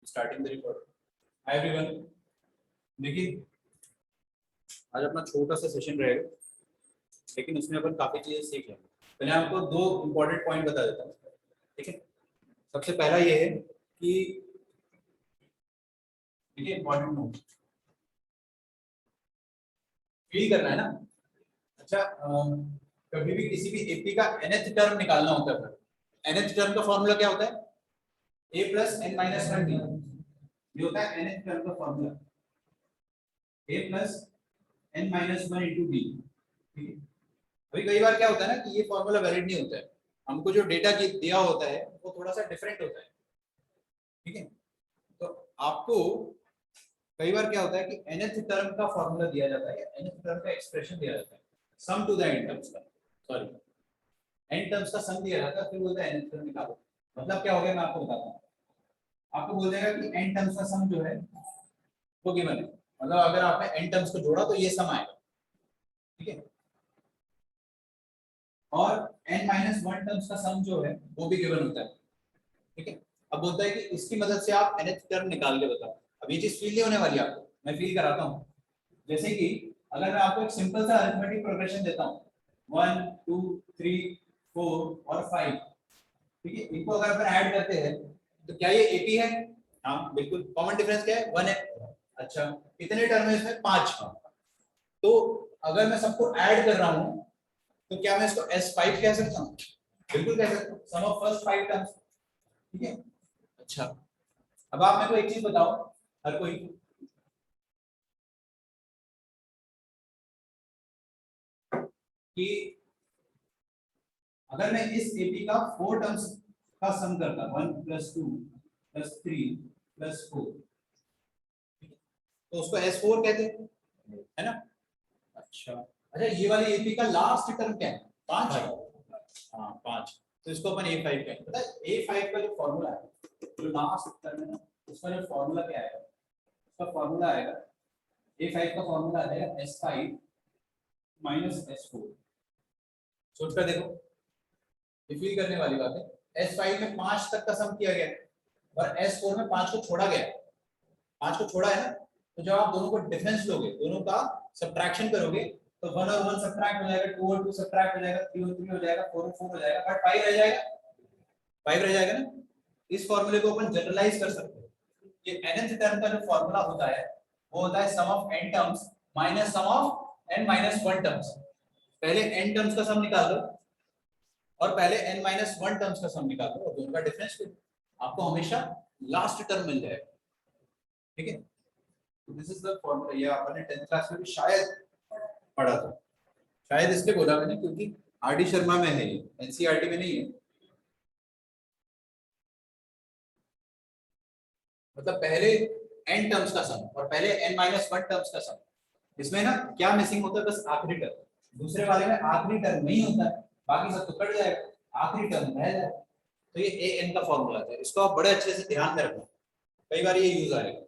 starting the record. Hi everyone. देखिए आज अपना छोटा सा सेशन रहेगा, लेकिन उसमें अपन काफी चीजें सीख लेंगे। पहले आपको दो इम्पोर्टेंट पॉइंट बता देता हूँ, ठीक है। सबसे पहला ये है कि देखिए इम्पोर्टेंट नोट फील करना है ना। अच्छा, कभी भी किसी भी एपी का nth टर्म निकालना होता है। nth टर्म का फॉर्मूला क्या होता है? a plus n minus 1 d। ये होता है nth टर्म का formula, a plus n minus 1 into d। ठीक है। अभी कई बार क्या होता है ना कि ये फॉर्मूला वैलिड नहीं होता है, हमको जो डेटा दिया होता है वो थोड़ा सा डिफरेंट होता है, ठीक है। तो आपको कई बार क्या होता है कि nth टर्म का फॉर्मूला दिया जाता है या nth टर्म का एक्सप्रेशन दिया जाता है, सम टू द n टर्म्स का, सॉरी n टर्म्स का सम दिया जाता है, फिर बोलता है nth टर्म निकालो। मतलब क्या हो गया मैं आपको बताता हूँ। आपको बोल देगा कि n टर्म्स का सम जो है वो गिवन है, मतलब अगर आपने n टर्म्स को जोड़ा तो ये सम आएगा, ठीक है। और n माइनस 1 टर्म्स का सम जो है वो भी गिवन होता है, ठीक है। अब बोलता है कि इसकी मदद से आप nth टर्म निकाल के बताओ। अब ये चीज फील नहीं होने वाली आपको, मैं फील कराता हूँ। जैसे कि अगर मैं आपको एक सिंपल सा अरिथमेटिक प्रोग्रेशन देता हूँ 1 2 3 4 और 5, ठीक है। इनको अगर अपन ऐड करते हैं तो क्या ये एपी है? हाँ बिल्कुल। कॉमन डिफरेंस क्या है? 1 है। अच्छा, कितने टर्म है इसमें? 5। तो अगर मैं सबको ऐड कर रहा हूँ तो क्या मैं इसको S5 कह सकता हूँ? बिल्कुल कह सकता हूँ, सम ऑफ फर्स्ट 5 टर्म्स, ठीक है। अच्छा, अब आप मेरे को एक चीज बताओ, हर कोई, कि अगर मैं इस एपी का 4 टर्म्स का सम करता 1 प्लस 2 प्लस 3 प्लस 4, तो उसको S4 कहते हैं, है ना। अच्छा अच्छा, ये वाली एपी का लास्ट टर्म क्या है? 5 है। हाँ 5, तो इसको अपन A5 कहेंगे। पता है A5 का जो फॉर्मूला है, जो लास्ट टर्म है ना, उसका जो फॉर्मूला क्या है? उसका फॉर्मूला आएगा, A5 का फॉर्मूला आ जाएगा S5 माइनस S4। सोच कर देखो, ये फील करने वाली बात है। S5 में 5 तक का सम किया गया और S4 में 5 को छोड़ा गया। 5 को छोड़ा है ना, तो जब आप दोनों को डिफरेंस लोगे, दोनों का सब्ट्रैक्शन करोगे, तो 1 और 1 सब्ट्रैक्ट हो जाएगा, 2 और 2 सब्ट्रैक्ट हो जाएगा, 3 और 3 हो जाएगा, 4 और 4 हो जाएगा, बट 5 रह जाएगा। 5 रह जाएगा ना। इस फॉर्मूले को अपन जनरलाइज कर सकते हैं। ये nth टर्म का जो फॉर्मूला होता है वो होता है sum of n terms minus sum of n minus 1 terms. पहले n टर्म्स का सम निकाल दो और पहले n माइनस 1 टर्म्स का सम निकाल दो और दोनों का डिफरेंस फिर आपको हमेशा लास्ट टर्म मिल जाएगा, ठीक है। This is the formula. ये आपने 10th क्लास में भी शायद पढ़ा था, शायद इसलिए बोला मैंने क्योंकि आर डी शर्मा में है, ये एनसीईआरटी में नहीं है। मतलब पहले n टर्म्स का सम और पहले n माइनस 1 टर्म्स का सम। इसमें ना क्या मिसिंग होता है? बस आखिरी टर्म। दूसरे वाले में आखिरी टर्म नहीं होता है, बाकी सब तो कट जाएगा, आखिरी टर्म रह जाएगा। तो ये an का फॉर्मूला है, इसको आप बड़े अच्छे से ध्यान में रखना, कई बार ये यूज आएगा।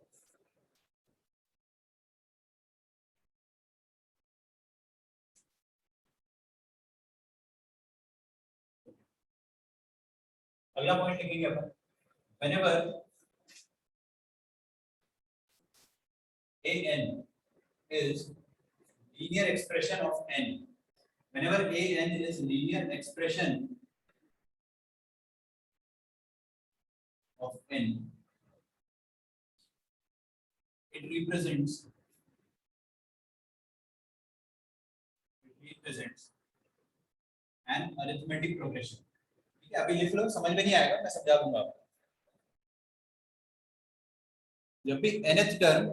अगला पॉइंट लिखेंगे अपन, whenever an is linear expression of n, whenever an is linear expression of n, it represents an arithmetic progression। ठीक है, अभी लिख लो, समझ में नहीं आएगा मैं समझा दूंगा आपको। जब भी nth term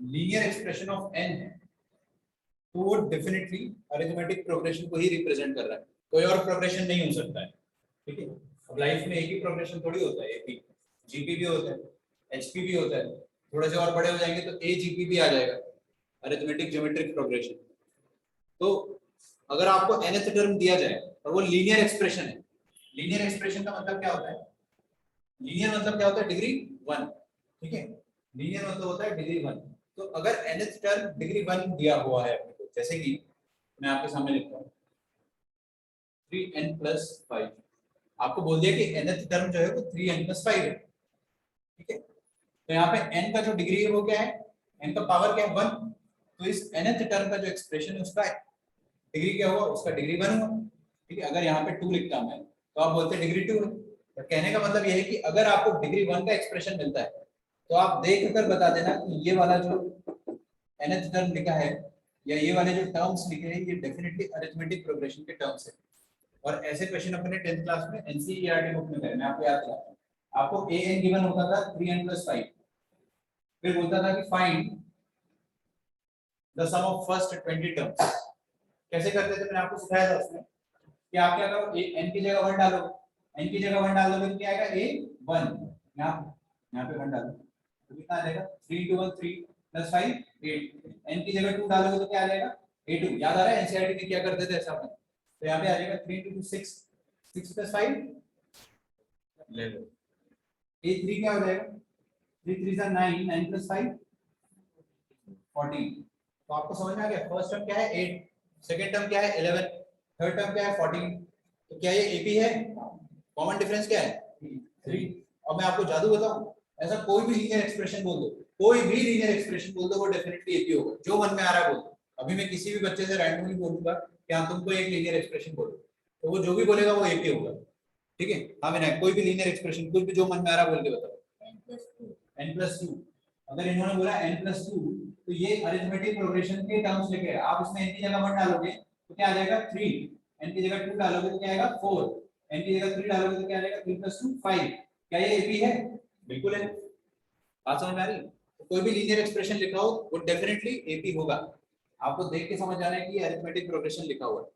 linear expression of n है तो वो डेफिनेटली अरिथमेटिक प्रोग्रेशन को ही रिप्रेजेंट कर रहा है, कोई और प्रोग्रेशन नहीं हो सकता है, ठीक है। अब लाइफ में एक ही प्रोग्रेशन थोड़ी होता है, एपी जीपी भी होता है, एचपी भी होता है, थोड़े से और बड़े हो जाएंगे तो एजीपी भी आ जाएगा, अरिथमेटिक ज्योमेट्रिक प्रोग्रेशन। तो अगर आपको nth टर्म दिया जाए और वो लीनियर एक्सप्रेशन है, लीनियर एक्सप्रेशन का मतलब क्या होता है? लीनियर मतलब क्या होता है? डिग्री 1, ठीक है। लीनियर मतलब होता है डिग्री 1। तो अगर nth टर्म डिग्री 1 दिया हुआ है अपने को, जैसे कि मैं आपके सामने लिखता हूँ 3n + 5, आपको बोल दिया कि nth टर्म जो है वो 3n + 5 है, ठीक है। तो यहाँ पे n का जो डिग्री है वो क्या है, n का पावर क्या है 1, तो इस nth टर्म का जो एक्सप्रेशन है उसका डिग्री क्या हुआ, उसका डिग्री 1 हुआ। ठीक है, अगर यहाँ पे 2 लिखता मैं तो आप बोलते डिग्री 2 है। तो कहने का मतलब यह है कि अगर आपको डिग्री 1 का एक्सप्रेशन मिलता है तो आप देख कर बता देना कि ये वाला जो nth टर्म लिखा है या ये वाले जो टर्म्स लिखे हैं ये डेफिनेटली अरिथमेटिक प्रोग्रेशन के टर्म्स है। और ऐसे क्वेश्चन अपने 10th क्लास में एनसीईआरटी बुक में करे, मैं आपको याद दिलाता हूं। आपको ए एन गिवन होता था 3n + 5, फिर बोलता था कि find the sum of first 20 terms. कैसे करते थे मैंने आपको सिखाया था उसमें कि आप क्या करो, n की जगह 1 डालो, n की जगह 1 डालोगे तो क्या आएगा a 1, यहाँ पे 1 डालो तो कितना आ जाएगा 3 × 1 3 + 5 8, n की जगह 2 डालोगे तो क्या आ जाएगा a2। याद आ रहा है एनसीईआरटी में क्या करते थे ऐसा अपन, तो यहाँ पे आ जाएगा 3 × 2 6 6 + 5 11, a3 क्या हो जाएगा 3 3 9 9 + 5 14। तो आपको समझ में आ गया, फर्स्ट टर्म क्या है 8, सेकंड टर्म क्या है 11, थर्ड टर्म क्या है 14। तो क्या ये एपी है, कॉमन डिफरेंस क्या है 3। और मैं आपको जादू बताऊं, ऐसा कोई भी लीनियर एक्सप्रेशन बोल दो, कोई भी लीनियर एक्सप्रेशन बोल दो वो डेफिनेटली एपी होगा, जो मन में आ रहा है बोल दो। अभी मैं किसी भी बच्चे से रैंडमली बोलूंगा कि हाँ तुमको एक लीनियर एक्सप्रेशन बोलो, तो वो जो भी बोलेगा वो एपी होगा। ठीक है, हाँ विनायक कोई भी लीनियर एक्सप्रेशन कुछ भी जो मन में आ रहा है बोल के बताओ। n+2, अगर इन्होंने बोला n+2 तो ये अरिथमेटिक प्रोग्रेशन के टर्म्स लेके है। आप इसमें n की जगह 1 डालोगे तो क्या आ जाएगा 3, n की जगह 2 डालोगे तो क्या आएगा 4, n की जगह 3 डालोगे तो क्या आ जाएगा 3 + 2 5। क्या ये एपी है, बिल्कुल है। बात समझ में आ रही है, तो कोई भी लीनियर एक्सप्रेशन लिखा हो वो डेफिनेटली एपी होगा। आपको देख के समझ जाना है कि अरिथमेटिक प्रोग्रेशन लिखा हुआ है।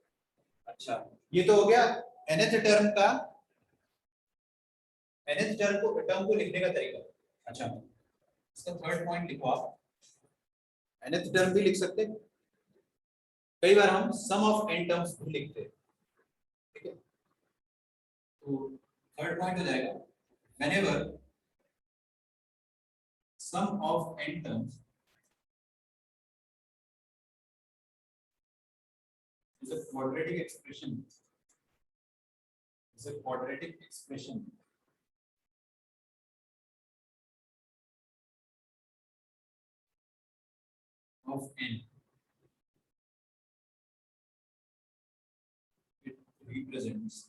अच्छा, ये तो हो गया nth टर्म का, nth टर्म को लिखने का तरीका। अच्छा, इसका थर्ड पॉइंट लिखो आप, nth टर्म भी लिख सकते हैं, कई बार हम सम ऑफ n टर्म्स भी लिखते हैं। ठीक है, तो थर्ड पॉइंट हो जाएगा whenever sum of n terms is a quadratic expression, is a quadratic expression of n, it represents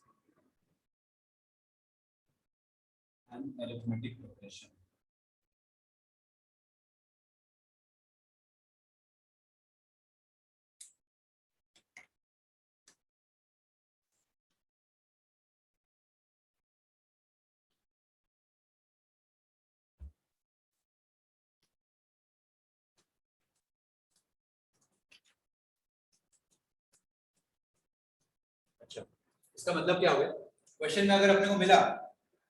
an arithmetic progression. अच्छा, इसका मतलब क्या हो गया, क्वेश्चन में अगर अपने को मिला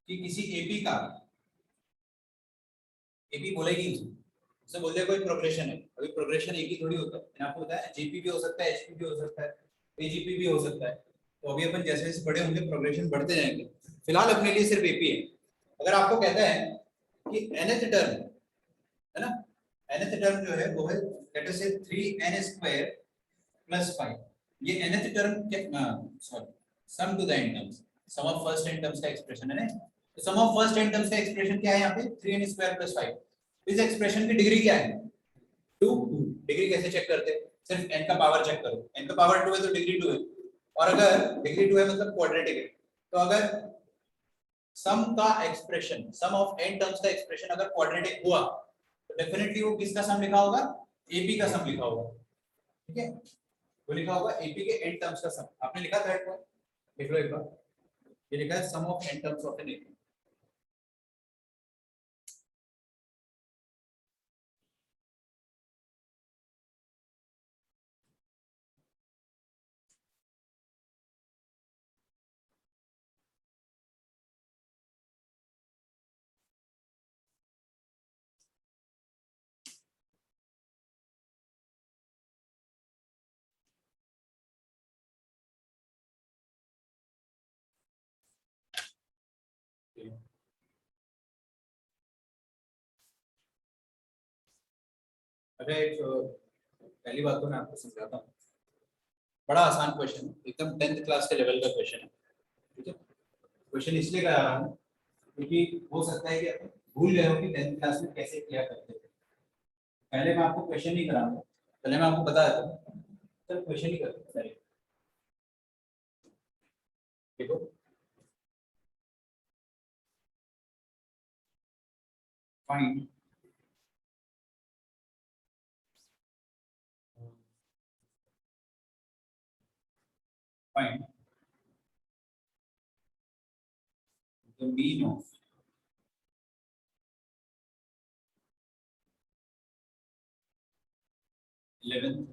कि किसी एपी का, एपी बोलेगी उसे बोल दिया कोई प्रोग्रेशन है, अभी प्रोग्रेशन एक ही थोड़ी होता है, मैंने आपको बताया जीपी भी हो सकता है, एचपी भी हो सकता है, एजीपी भी हो सकता है। तो अभी अपन जैसे जैसे बड़े होंगे प्रोग्रेशन बढ़ते जाएंगे, फिलहाल अपने लिए सिर्फ एपी है। अगर आपको कहता है कि nth टर्म है ना, nth टर्म जो है वो है लेट अस से 3n² + 5, ये nth term sorry sum to the n terms, sum of first n terms का एक्सप्रेशन है ना। तो sum of first n terms का एक्सप्रेशन क्या है यहाँ पे 3n² + 5। इस एक्सप्रेशन की डिग्री क्या है 2। डिग्री कैसे चेक करते हैं, सिर्फ n का पावर चेक करो, n का पावर 2 है तो डिग्री 2 है, और अगर डिग्री 2 है मतलब क्वाड्रेटिक है। तो अगर सम का expression, sum of n terms का एक्सप्रेशन अगर क्वाड्रेटिक हुआ तो डेफिनेटली वो किसका सम लिखा होगा, एपी का सम लिखा होगा। ठीक है, वो लिखा होगा एपी के n टर्म्स का सम। आपने लिखा थर्ड पॉइंट, देख लो एक बार, ये लिखा है sum of n terms of an AP. अच्छा, एक पहली बात तो मैं आपको समझाता हूँ, बड़ा आसान क्वेश्चन है, एकदम 10th क्लास के लेवल का क्वेश्चन है। ठीक है, क्वेश्चन इसलिए करा रहा हूँ क्योंकि हो सकता है कि भूल गए हो कि 10th क्लास में कैसे किया करते थे। पहले मैं आपको क्वेश्चन नहीं कराऊंगा, पहले मैं आपको बता देता हूँ। चल क्वेश्चन ही करते हैं। देखो find find the mean of 11th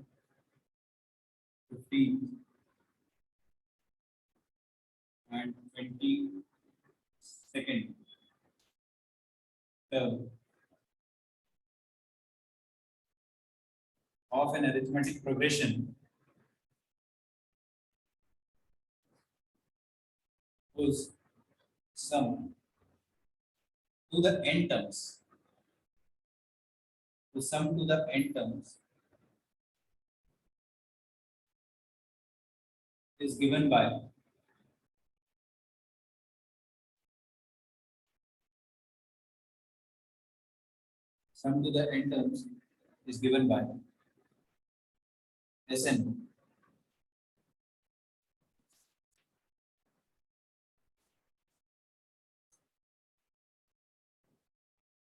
15th and 22nd term of an arithmetic progression whose sum to the n terms, the sum to the n terms is given by sum to the n terms is given by Sn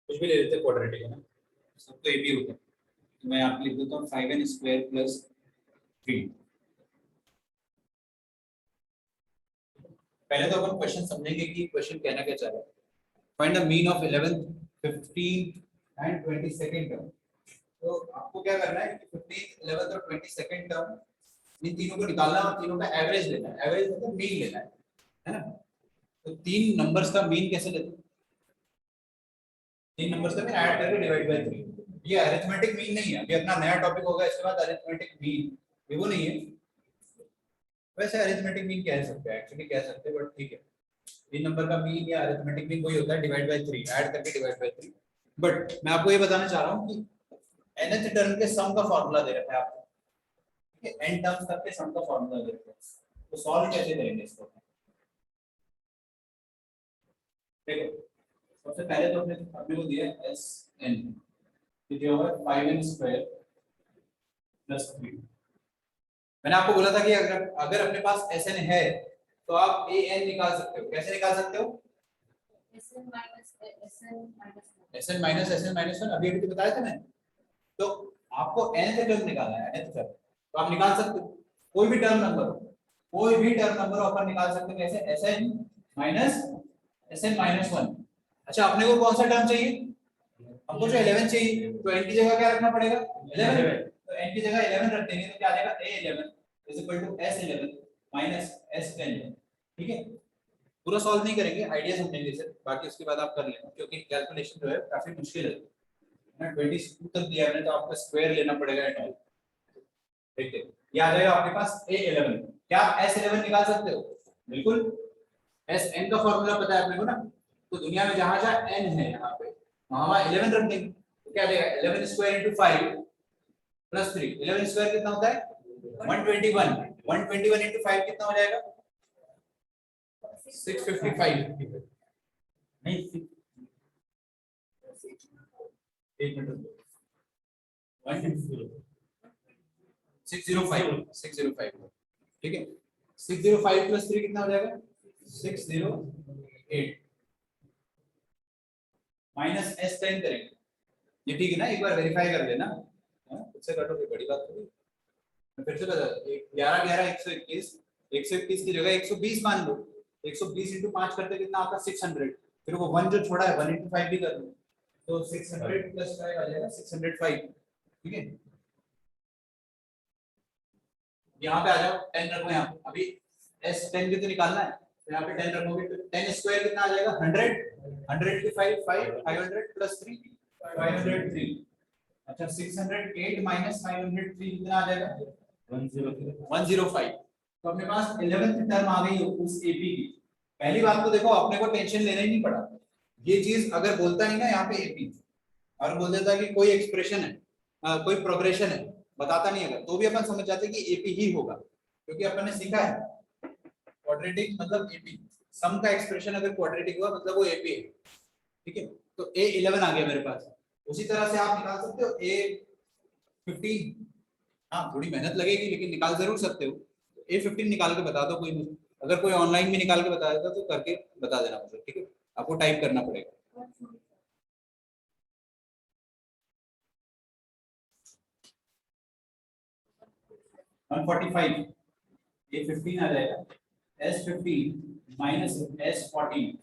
कुछ भी ले लेते हैं quadratic है ना, सब तो A B होता है। तो मैं यहाँ पे लिख देता हूँ 5n स्क्वायर प्लस 3। पहले तो अपन क्वेश्चन समझेंगे कि क्वेश्चन कहना क्या चाह रहा है। Find the mean of 11th 15th and 22nd term. तो आपको क्या करना है कि 15th 11th और 22nd टर्म इन तीनों को निकालना और तीनों का एवरेज लेना है। एवरेज मतलब मीन लेना है ना। तो तीन नंबर्स का मीन कैसे लेते हैं? तीन नंबर्स का मीन ऐड करके डिवाइड बाय 3। ये अरिथमेटिक मीन नहीं है, अभी अपना नया टॉपिक होगा इसके बाद अरिथमेटिक मीन, ये वो नहीं है। वैसे अरिथमेटिक मीन कह सकते हैं, एक्चुअली कह सकते हैं, बट ठीक है। तीन नंबर का मीन या अरिथमेटिक मीन वही होता है, डिवाइड बाय 3, ऐड करके डिवाइड बाय 3। बट मैं आपको ये बताना चाह रहा हूँ कि nth टर्म के सम का फार्मूला दे रखा है आपको, ठीक है। n टर्म्स तक के सम का फार्मूला दे रखा है, तो सॉल्व कैसे करेंगे इसको? देखो सबसे पहले तो हमने को दिया Sn, तो जो है 5n स्क्वायर प्लस 3। मैंने आपको बोला था कि अगर अगर अपने पास Sn है तो आप an निकाल सकते हो। कैसे निकाल सकते हो? Sn माइनस Sn माइनस 1, अभी अभी तो बताया था मैंने। तो आपको nth टर्म निकालना है, nth टर्म, तो आप निकाल सकते हो कोई भी टर्म नंबर हो, कोई भी टर्म नंबर हो अपन निकाल सकते हैं। कैसे? Sn minus 1। अच्छा अपने को कौन सा टर्म चाहिए? हमको जो 11 चाहिए, तो n की जगह क्या रखना पड़ेगा? 11। तो n की जगह 11 रख देंगे तो क्या आ जाएगा? a11 is equal to s11 minus s10। ठीक है, पूरा सॉल्व नहीं करेंगे, आइडिया समझेंगे सर, बाकी उसके बाद आप कर लेना, क्योंकि कैलकुलेशन जो है काफी मुश्किल है ना। 22 तक दिया है तो आपको स्क्वायर लेना पड़ेगा एंड ऑल। ठीक है, ये आ जाएगा आपके पास a11। क्या आप s11 निकाल सकते हो? बिल्कुल। sn का फार्मूला पता है आपने को ना, तो दुनिया में जहां जहां n है यहाँ पे वहां 11 रख देंगे, तो क्या आ जाएगा? 11 स्क्वायर इंटू 5 प्लस 3। 11 स्क्वायर कितना होता है? 121। 121 इंटू 5 कितना हो जाएगा? 655। नहीं, एक मिनट, 605। ठीक है, 605 प्लस 3 कितना हो जाएगा? 608 माइनस s10 करेंगे। ये ठीक है ना, एक बार वेरीफाई कर लेना। उससे कटोगे बड़ी बात थोड़ी। मैं फिर से बता, 11 11 121, 121 की जगह 120 मान लो। 120 इंटू 5 करते कितना आता? 600। फिर वो 1 जो छोड़ा है 1 इंटू 5 भी कर लो, तो 600 प्लस 5 आ जाएगा 605। ठीक है, यहाँ पे आ जाओ, 10 रखो यहाँ पे। अभी s10 भी तो निकालना है, तो यहाँ पे 10 रखोगे तो 10 स्क्वायर कितना आ जाएगा? 100। 100 की 5 500 प्लस 3 503। अच्छा 608 माइनस 503 कितना आ जाएगा? 105। तो अपने पास 11th टर्म आ गई उस एपी की। पहली बात तो देखो, अपने को टेंशन लेना ही नहीं पड़ा। ये चीज अगर बोलता नहीं ना यहाँ पे एपी, और बोल देता कि कोई एक्सप्रेशन है, कोई प्रोग्रेशन है, बताता नहीं अगर, तो भी अपन समझ जाते कि एपी ही होगा, क्योंकि अपन ने सीखा है क्वाड्रेटिक मतलब एपी। सम का एक्सप्रेशन अगर क्वाड्रेटिक हुआ मतलब वो एपी है। ठीक है, तो A11 आ गया मेरे पास। उसी तरह से आप निकाल सकते हो A15। हाँ थोड़ी मेहनत लगेगी लेकिन निकाल जरूर सकते हो। A15 निकाल के बता दो कोई मुझे, अगर कोई ऑनलाइन भी निकाल के बता देता तो करके बता देना मुझे, ठीक है? आपको टाइप करना पड़ेगा। 145 A15 आ जाएगा, S15 माइनस S14।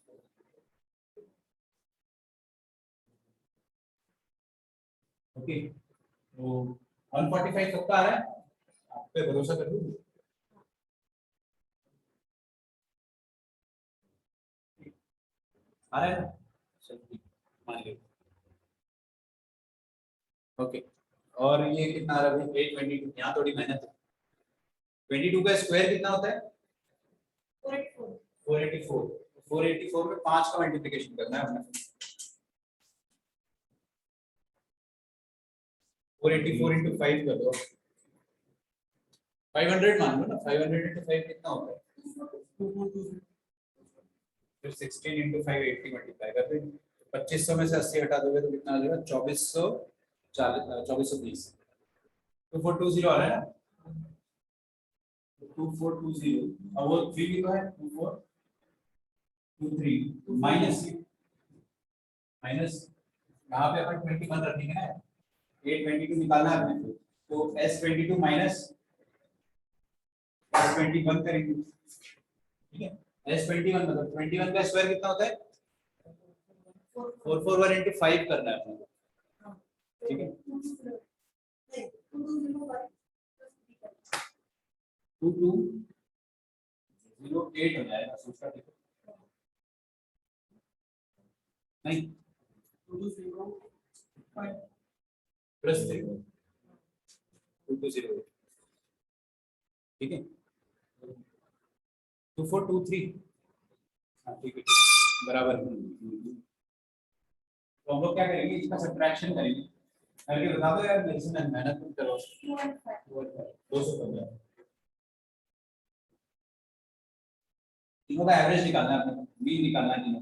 ओके, तो 145 सबका आ रहा है, आप पे भरोसा कर लूँ। आ रहा है ना? चलिए, मान लो। ओके, और ये कितना आ रहा है? 822। यहाँ थोड़ी मेहनत है। 22 का स्क्वायर कितना होता है? 484। 484 में 5 का मल्टीप्लिकेशन करना है हमें। 484 इंटू 5 कर दो, 500 मान लो ना। 500 इंटू 5 कितना होता है? फिर 16 इंटू 5 80 मल्टीप्लाई कर दो। 2500 में से 80 हटा दोगे तो कितना आ जाएगा? 2440, 2420। 2420 आ रहा है ना? 2420, और वो 3 भी तो है, 2423 माइनस यहाँ पे अपन 21 रखेंगे ना, A22 निकालना है अपने को, तो S22 माइनस S21 करेंगे, ठीक है? S21 मतलब 21 का स्क्वायर कितना होता है? 441 इंटू 5 करना है अपने को, ठीक है? 2208 हो जाएगा, सोचता देखो। नहीं, 2205 प्लस 2208, ठीक है? 2423, हाँ ठीक है, बराबर। तो हम लोग क्या करेंगे, इसका सब्ट्रैक्शन करेंगे, करके बता दो यार, मेरे मेहनत मत करो। 215, तीनों का एवरेज निकालना है अपने, मीन निकालना है तीनों,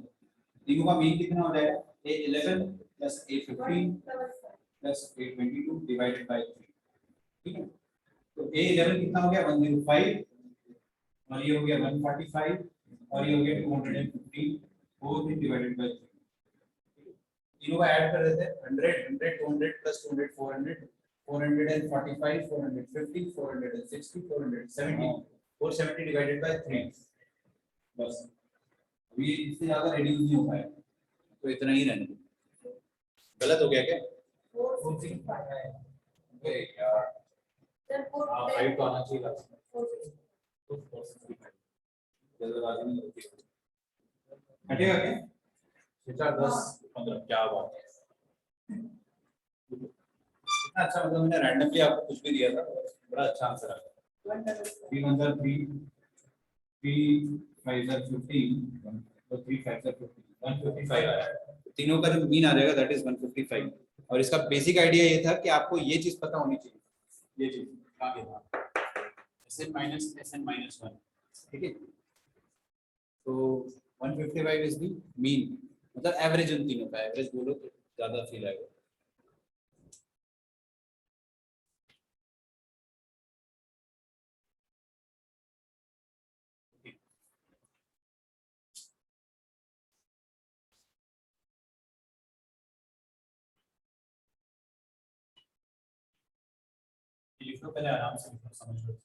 तीनों का मीन कितना हो जाएगा? A11 plus A15 plus A22 divided by 3, ठीक है? तो A11 कितना हो गया? 105, और ये हो गया 145, और ये हो गया 215, 4 डिवाइडेड बाय 3। तीनों का ऐड कर देते हैं, 100 100 200 प्लस 200 400, 445 450 460 470, 470 डिवाइडेड बाय 3। बस, अभी इससे ज्यादा रेड्यूस नहीं हो पाएगा, तो इतना ही रहने दो। गलत हो गया क्या? 465 है। अरे यार, हाँ 5 तो आना चाहिए था। तो 465 जल्दबाजी में होती है, हटेगा क्या? 10 15 क्या बात है, इतना अच्छा, मतलब मैंने रैंडमली आपको कुछ भी दिया था, बड़ा अच्छा आंसर आ गया। 3 5 15 तो 3 5 15 155 आया है। तीनों का जो मीन आ जाएगा दैट इज 155। और इसका बेसिक आइडिया ये था कि आपको ये चीज पता होनी चाहिए, ये चीज आगे था Sn माइनस Sn-1, ठीक है? तो 155 इज द मीन, मतलब एवरेज उन तीनों का, एवरेज बोलो तो ज्यादा फील आएगा। लिख लो पहले, आराम से लिखो, समझ लो।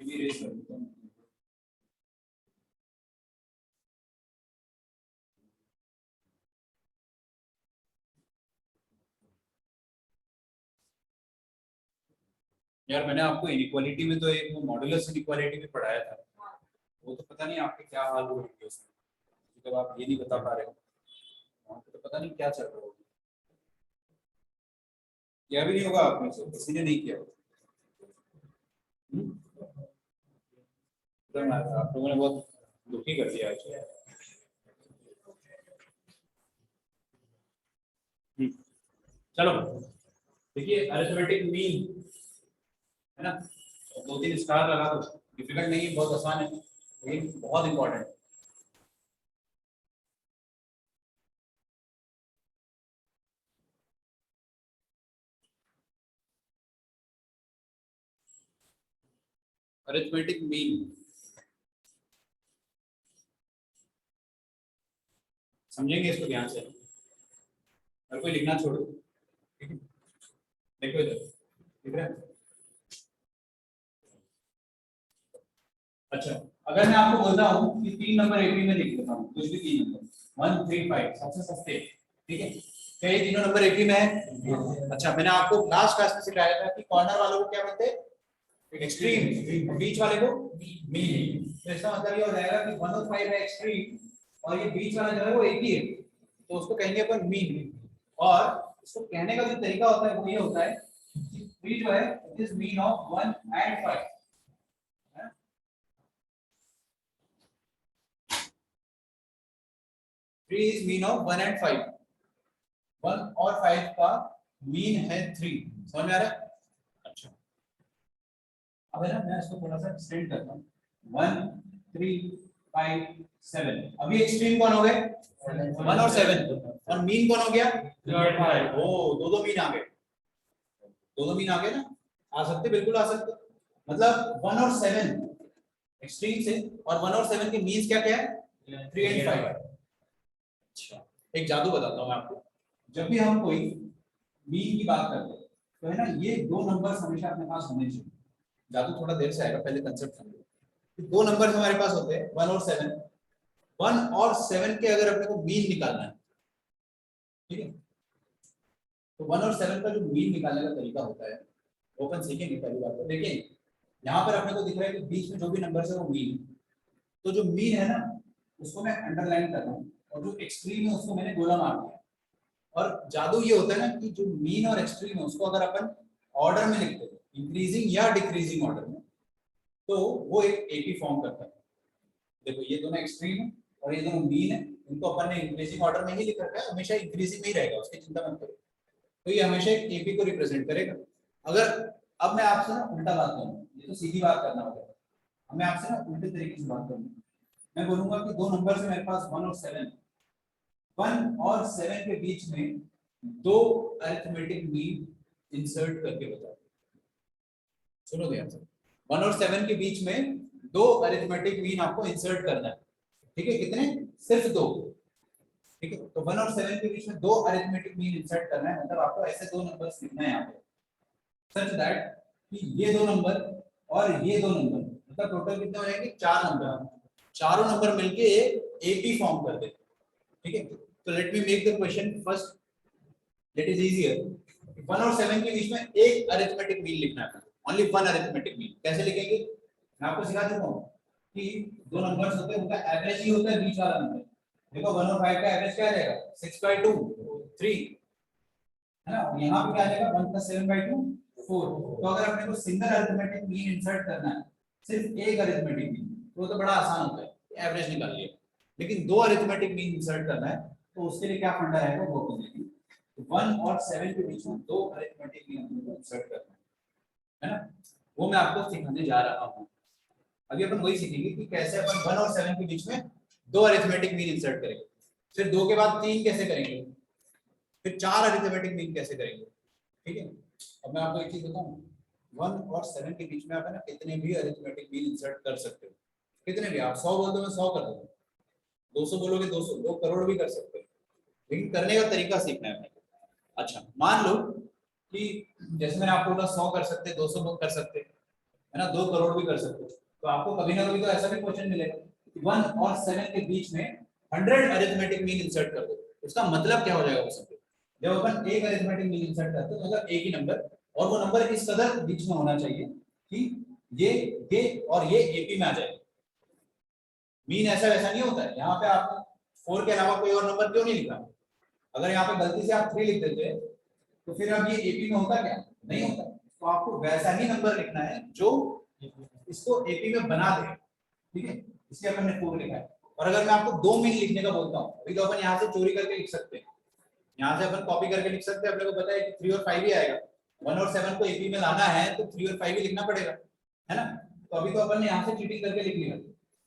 ये भी रेस कर देता हूँ। यार मैंने आपको इनइक्वालिटी में तो एक वो मॉडुलस इनइक्वालिटी भी पढ़ाया था, वो तो पता नहीं आपके क्या हाल हुए होंगे उसमें, जब आप ये नहीं बता पा रहे हो। तो पता नहीं क्या चल रहा होगा, यह भी नहीं होगा आप में से किसी ने नहीं किया होगा। आप लोगों ने बहुत दुखी कर दिया है। चलो देखिए अरिथमेटिक मीन है ना, 2-3 स्टार लगा दो, डिफिकल्ट नहीं है, बहुत आसान है लेकिन बहुत इंपॉर्टेंट। अरिथमेटिक मीन समझेंगे इसको ध्यान से, हर कोई लिखना छोड़ो, ठीक है। देखो इधर दिख रहा है। अच्छा अगर मैं आपको बोलता हूँ कि 3 नंबर एपी में लिख देता हूँ, कुछ भी 3 नंबर 1 3 5 सबसे सस्ते, ठीक है, क्या ये तीनों नंबर एपी में है? अच्छा मैंने आपको लास्ट क्लास में सिखाया था कि कॉर्नर वालों को क्या बोलते हैं? एक्सट्रीम, बीच वाले को मीन। तो इसका मतलब ये हो जाएगा कि 1 और 5 है एक्सट्रीम और ये बीच वाला जो है वो एक ही है, तो उसको कहेंगे अपन मीन। और इसको कहने का जो तरीका होता है वो ये होता है कि 3 जो है it is mean of 1 and 5, 3 is mean of 1 and 5, 1 और 5 का मीन है 3, समझ में आ रहा है? अच्छा अब है ना मैं इसको थोड़ा सा एक्सटेंड करता हूँ, 1 3 5 7, अभी एक्सट्रीम कौन हो गए? 1 और 7, और मीन कौन हो गया? ओ दो मीन आ गए, दो मीन आ गए ना, आ सकते, बिल्कुल आ सकते, मतलब 1 और 7 एक्सट्रीम से, और 1 और 7 के मीन्स क्या क्या है? 3 एंड 5। अच्छा एक जादू बताता हूँ मैं आपको, जब भी हम कोई मीन की बात करते हैं तो है ना ये दो नंबर्स हमेशा अपने पास होने चाहिए। जादू थोड़ा देर से आएगा, पहले कंसेप्ट समझो। दो नंबर्स हमारे पास होते हैं 1 और 7, 1 और 7 के अगर अपने को मीन निकालना है, ठीक है, तो 1 और 7 का जो मीन निकालने का तरीका होता है वो अपन सीखेंगे पहली बार। तो देखिए यहाँ पर अपने को दिख रहा है कि बीच में जो भी नंबर है वो मीन, तो जो मीन है ना उसको मैं अंडरलाइन कर रहा हूँ और जो एक्सट्रीम है उसको मैंने गोला मार दिया। और जादू ये होता है ना कि जो मीन और एक्सट्रीम है उसको अगर अपन ऑर्डर में लिखते हैं, इंक्रीजिंग या डिक्रीजिंग ऑर्डर में, तो वो एक एपी फॉर्म करता है। देखो ये दोनों एक्सट्रीम है और ये दोनों मीन है, इनको अपन ने इंक्रीजिंग ऑर्डर में ही लिख रखा है, हमेशा इंक्रीजिंग में ही रहेगा, उसकी चिंता मत करो। तो ये हमेशा एक एपी को रिप्रेजेंट करेगा। अगर अब मैं आपसे ना उल्टा बात करूँ, ये तो सीधी बात करना होगा, अब मैं आपसे ना उल्टे तरीके से बात करूँ, मैं बोलूंगा कि दो नंबर है मेरे पास 1 और 7, 1 और 7 के बीच में दो अरिथमेटिक मीन इंसर्ट करके बताओ। सुनो ध्यान से, 1 और 7 के बीच में दो अरिथमेटिक मीन आपको इंसर्ट करना है, ठीक है, कितने? सिर्फ दो, ठीक है। तो 1 और 7 के बीच में दो अरिथमेटिक मीन इंसर्ट करना है, मतलब आपको ऐसे दो नंबर्स लिखना है यहाँ पे सच दैट कि ये दो नंबर और ये दो नंबर, मतलब टोटल कितने हो जाएंगे? 4 नंबर, चारों नंबर मिलके एक एपी फॉर्म कर दे, ठीक है। तो let me make the question first, that is easier. 1 और 7 के बीच में एक अरिथमेटिक मीन लिखना है, ओनली वन अरिथमेटिक मीन। कैसे लिखेंगे? मैं आपको सिखा देता हूं कि दो नंबर्स होते हैं उनका एवरेज ही होता है बीच वाला नंबर। देखो 1 और 5 का एवरेज क्या आ जाएगा? 6/2 3, है ना, और यहां पे क्या आ जाएगा? 1 + 7/2 4। तो अगर अपने को सिंगल अरिथमेटिक मीन इंसर्ट करना है, सिर्फ एक अरिथमेटिक मीन, तो बड़ा आसान होता है, एवरेज निकाल लिया। लेकिन दो अरिथमेटिक मीन इंसर्ट करना है तो उसके लिए क्या फंडा रहेगा वो अपन देखेंगे। 1 और 7 के बीच में दो अरिथमेटिक मीन को इंसर्ट करना है ना, वो मैं आपको सिखाने जा रहा हूँ। अभी अपन वही सीखेंगे कि कैसे अपन 1 और 7 के बीच में दो अरिथमेटिक मीन इंसर्ट करेंगे, फिर दो के बाद तीन कैसे करेंगे, फिर चार अरिथमेटिक मीन कैसे करेंगे, ठीक है। अब मैं आपको एक चीज बताऊं, 1 और 7 के बीच में आप है ना कितने भी अरिथमेटिक मीन इंसर्ट कर सकते हो, कितने भी। आप 100 बोल दो मैं 100 कर दूंगा, 200 बोलोगे 200, 2 करोड़ भी कर सकते हो, लेकिन करने का तरीका सीखना है। अच्छा मान लो कि जैसे मैंने आपको बोला 100 कर सकते, 200 कर सकते, है ना, 2 करोड़ भी कर सकते, तो आपको कभी ना कभी तो ऐसा भी क्वेश्चन मिलेगा 1 और 7 के बीच में 100 अरिथमेटिक मीन इंसर्ट कर दो। उसका मतलब क्या हो जाएगा वो सब? जब अपन एक अरिथमेटिक मीन इंसर्ट करते हैं मतलब एक ही नंबर, और वो नंबर इस कदर बीच में होना चाहिए कि ये और ये एपी में आ जाए। मीन ऐसा वैसा नहीं होता है, यहाँ पे आपने 4 के अलावा कोई और नंबर क्यों नहीं लिखा? अगर यहाँ पे गलती से आप 3 लिख देते तो फिर अब ये एपी में होता क्या, नहीं होता। तो आपको वैसा ही नंबर लिखना है जो इसको एपी में बना दे, ठीक है, इसलिए अपन ने 4 लिखा है। और अगर मैं आपको 2 मीन लिखने का बोलता हूँ, अभी तो अपन यहाँ से चोरी करके लिख सकते हैं, यहाँ से अपन कॉपी करके लिख सकते हैं, अपने को पता है कि 3 और 5 ही आएगा, 1 और 7 को एपी में लाना है तो 3 और 5 ही लिखना पड़ेगा, है ना। तो अभी तो अपन ने यहाँ से चीटिंग करके लिख लिया,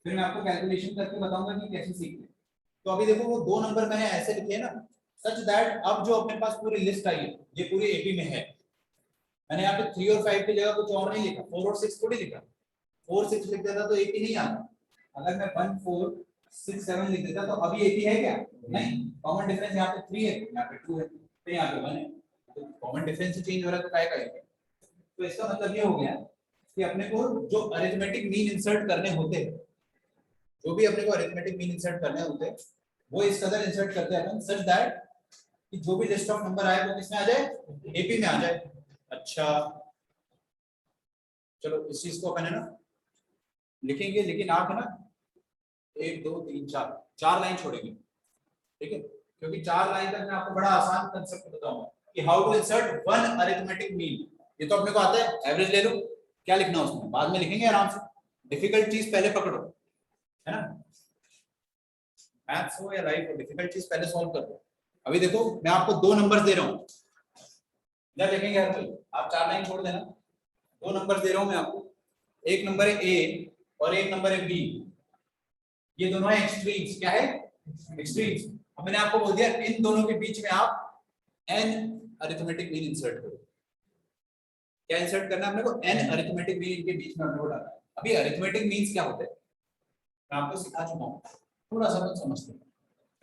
फिर मैं आपको कैलकुलेशन करके बताऊंगा कि कैसे सीखते हैं। तो अभी देखो वो 2 नंबर मैंने ऐसे लिखे हैं ना, सच दैट अब जो अपने पास पूरी लिस्ट आई है ये पूरी एपी में है। मैंने यहाँ पे 3 और 5 की जगह कुछ और नहीं लिखा, 4 और 6 थोड़ी लिखा, 4 6 लिख देता तो एपी नहीं आता। अगर मैं 1 4 6 7 लिख देता तो अभी एपी है क्या, नहीं। कॉमन डिफरेंस यहाँ पे 3 है, यहाँ पे 2 है, तो यहाँ पे 1 है, तो कॉमन डिफरेंस से चेंज हो रहा है तो काय का है। तो इसका मतलब ये हो गया कि अपने को जो अरिथमेटिक मीन इंसर्ट करने होते हैं, जो भी अपने को अरिथमेटिक मीन इंसर्ट करने होते हैं वो इस कदर इंसर्ट करते हैं अपन सच दैट कि जो भी लिस्ट ऑफ नंबर आए वो किसमें आ जाए, एपी में आ जाए। अच्छा चलो इस चीज को अपन है ना लिखेंगे, लेकिन आप है ना 1 2 3 4 लाइन छोड़ेंगे, ठीक है, क्योंकि 4 लाइन तक मैं आपको बड़ा आसान कंसेप्ट बताऊंगा कि how to insert one arithmetic mean. ये तो अपने को आता है, एवरेज ले लो, क्या लिखना उसमें बाद में लिखेंगे आराम से, डिफिकल्ट चीज पहले पकड़ो, है ना। मैथ्स हो या लाइफ हो, डिफिकल्ट चीज पहले सॉल्व कर दो। अभी देखो मैं आपको 2 नंबर दे रहा हूँ, जब लिखेंगे हर कोई, आप 4 लाइन छोड़ देना, 2 नंबर दे रहा हूँ मैं आपको, एक नंबर है ए और एक नंबर है बी, ये दोनों है एक्सट्रीम्स, क्या है एक्सट्रीम्स। अब मैंने आपको बोल दिया इन दोनों के बीच में आप n अरिथमेटिक मीन इंसर्ट करो। क्या इंसर्ट करना है अपने को, n अरिथमेटिक मीन इनके बीच में अपने को डालना है। अभी अरिथमेटिक मीन्स क्या होते हैं मैं आपको सिखा चुका हूँ, थोड़ा सा कुछ समझते हैं।